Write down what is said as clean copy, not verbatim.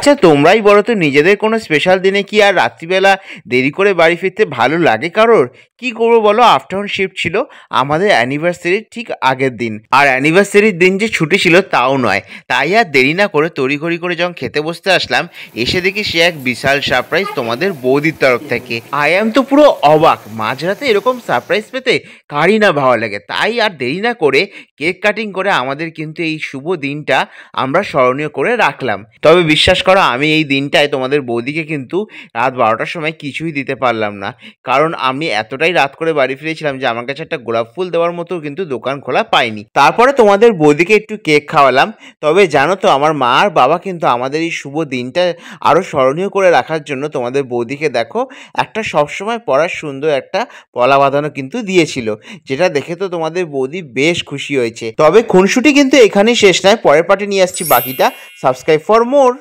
আচ্ছা তোমরাই বলো তো, নিজেদের কোনো স্পেশাল দিনে কি আর রাত্রিবেলা দেরি করে বাড়ি ফিরতে ভালো লাগে কারোর? কি করবো বলো, আফটারনুন শিফট ছিল আমাদের অ্যানিভার্সারির ঠিক আগের দিন, আর অ্যানিভার্সারির দিন যে ছুটি ছিল তাও নয়। তাই আর দেরি না করে তড়িঘড়ি করে যখন খেতে বসতে আসলাম, এসে দেখি সে এক বিশাল সারপ্রাইজ তোমাদের বৌদির তরফ থেকে। আই অ্যাম তো পুরো অবাক, মাঝরাতে এরকম সারপ্রাইজ পেতে কারই না ভালো লাগে। তাই আর দেরি না করে কেক কাটিং করে আমাদের কিন্তু এই শুভ দিনটা আমরা স্মরণীয় করে রাখলাম। তবে বিশ্বাস করো, আমি এই দিনটায় তোমাদের বৌদিকে কিন্তু রাত 12টার সময় কিছুই দিতে পারলাম না, কারণ আমি এতটাই রাত করে বাড়ি ফিরেছিলাম যে আমার কাছে একটা গোলাপ ফুল দেওয়ার মতো কিন্তু দোকান খোলা পাইনি। তারপরে তোমাদের বৌদিকে একটু কেক খাওয়ালাম। তবে জানো তো, আমার মা আর বাবা কিন্তু আমাদের এই শুভ দিনটা আরও স্মরণীয় করে রাখার জন্য তোমাদের বৌদিকে দেখো একটা সবসময় পরার সুন্দর একটা পলা বাঁধানো কিন্তু দিয়েছিল, যেটা দেখে তো তোমাদের বৌদি বেশ খুশি হয়েছে। তবে খুনসুটি কিন্তু এখানেই শেষ নয়, পরের পার্টে নিয়ে আসছি বাকিটা। Subscribe for more.